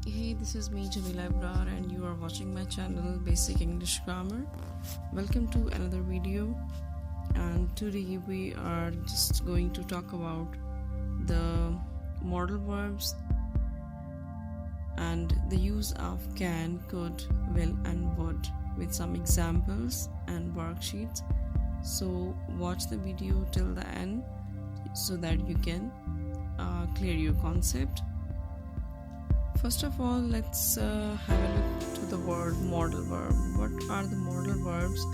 Hey, this is me, Jamila Ibrar, and you are watching my channel, Basic English Grammar. Welcome to another video, and today we are just going to talk about the modal verbs and the use of can, could, will, and would with some examples and worksheets. So watch the video till the end so that you can clear your concept. First of all, let's have a look to the word modal verb. What are the modal verbs?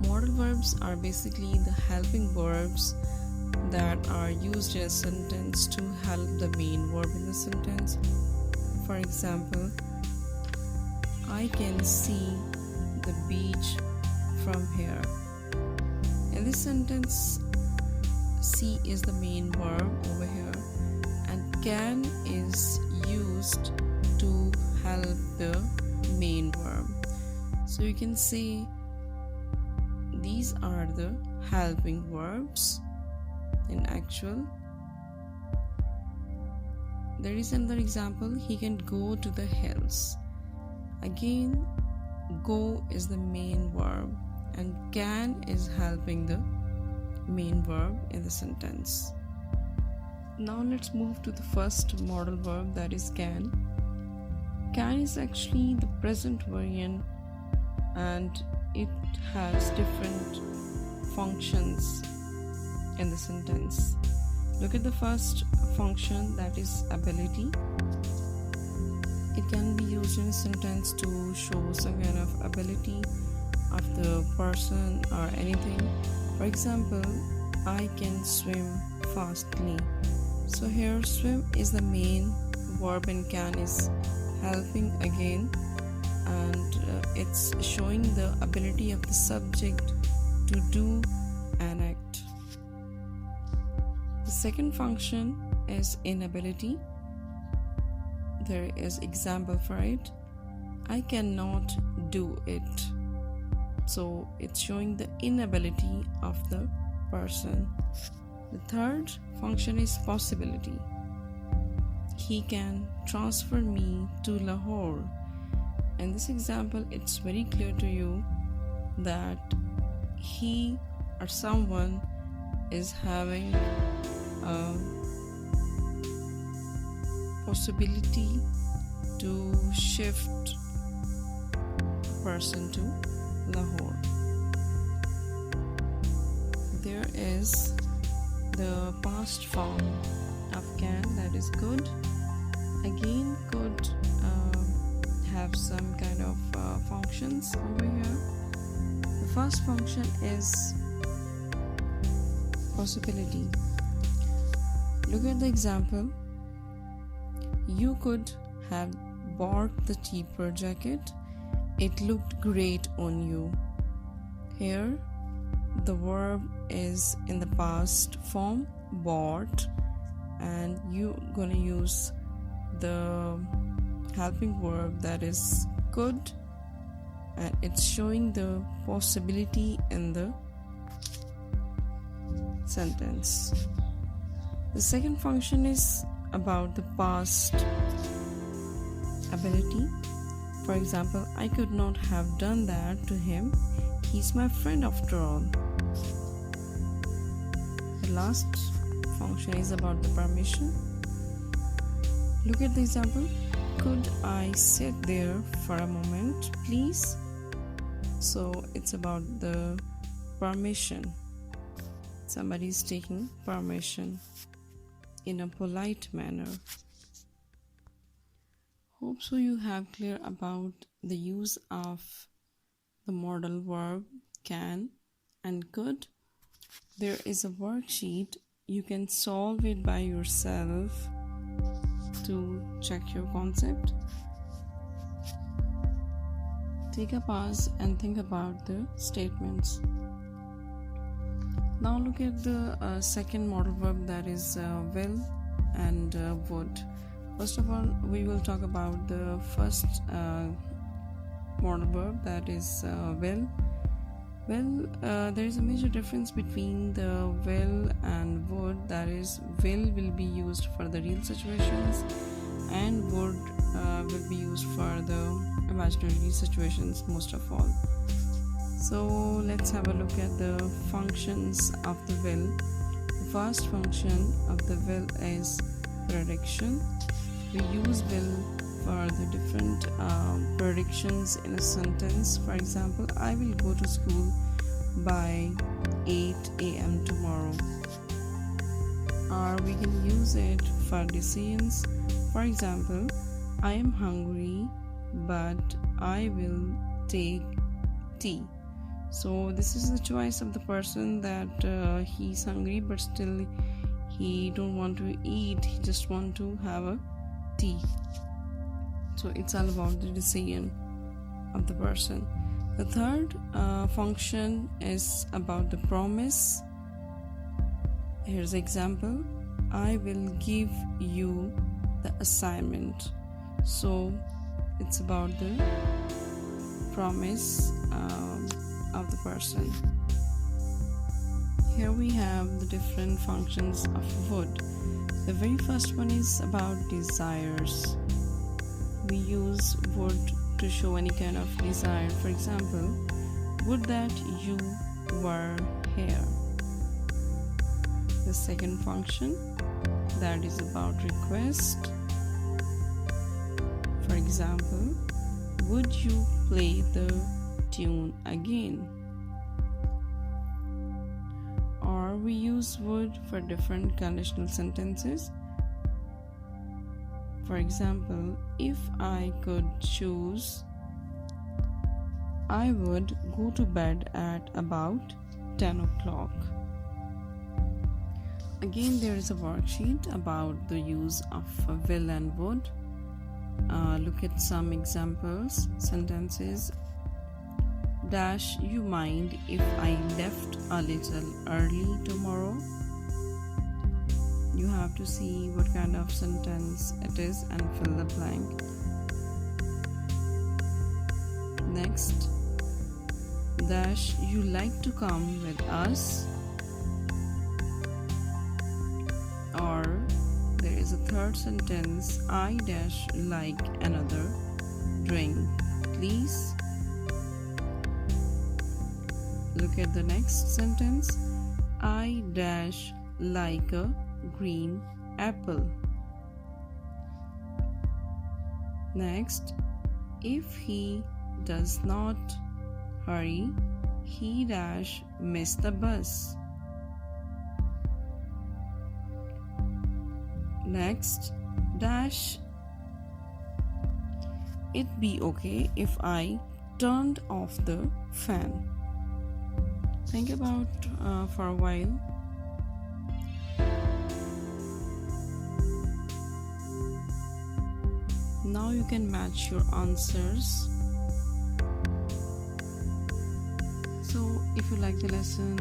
Modal verbs are basically the helping verbs that are used in a sentence to help the main verb in the sentence. For example, I can see the beach from here. In this sentence, see is the main verb over here, and can is used to help the main verb. So you can say these are the helping verbs in actual. There is another example, he can go to the hills. Again, go is the main verb and can is helping the main verb in the sentence. Now let's move to the first modal verb, that is can. Can is actually the present variant and it has different functions in the sentence. Look at the first function, that is ability. It can be used in a sentence to show some kind of ability of the person or anything. For example, I can swim fastly. So here swim is the main verb and can is helping again, and it's showing the ability of the subject to do an act. The second function is inability. There is example for it. I cannot do it. So it's showing the inability of the person. The third function is possibility. He can transfer me to Lahore. In this example, it's very clear to you that he or someone is having a possibility to shift a person to Lahore. There is the past form of can, that is could. Again, could have some kind of functions over here. The first function is possibility. Look at the example. You could have bought the cheaper jacket. It looked great on you. Here the verb is in the past form, bought, and you're gonna use the helping verb, that is could, and it's showing the possibility in the sentence. The second function is about the past ability. For example, I could not have done that to him. He's my friend after all. The last function is about the permission. Look at the example. Could I sit there for a moment, please? So it's about the permission. Somebody is taking permission in a polite manner. Hope so you have clear about the use of the modal verb can and could. There is a worksheet. You can solve it by yourself to check your concept. Take a pause and think about the statements. Now look at the second modal verb, that is will and would. First of all, we will talk about the first modal verb, that is will. Well, there is a major difference between the will and would. That is, will be used for the real situations and would will be used for the imaginary situations most of all. So let's have a look at the functions of the will. The first function of the will is prediction. We use will for the different predictions in a sentence. For example, I will go to school by 8 a.m. tomorrow. Or we can use it for decisions. For example, I am hungry, but I will take tea. So this is the choice of the person that he's hungry, but still he don't want to eat. He just want to have a tea. So it's all about the decision of the person. The third function is about the promise. Here's an example. I will give you the assignment. So it's about the promise of the person. Here we have the different functions of would. The very first one is about desires. We use would to show any kind of desire. For example, would that you were here. The second function, that is about request. For example, would you play the tune again? Or we use would for different conditional sentences. For example, if I could choose, I would go to bed at about 10 o'clock. Again, there is a worksheet about the use of will and would. Look at some examples, sentences. Dash, you mind if I left a little early tomorrow? You have to see what kind of sentence it is and fill the blank. Next, dash, you like to come with us? Or there is a third sentence, I dash like another drink, please. Look at the next sentence, I dash like a green apple. Next, if he does not hurry, he dash miss the bus. Next, dash, it be okay if I turned off the fan. Think about for a while. Now you can match your answers. So if you like the lesson,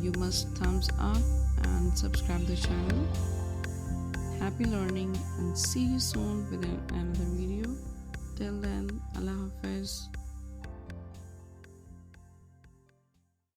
you must thumbs up and subscribe the channel. Happy learning and see you soon with another video. Till then, Allah Hafiz.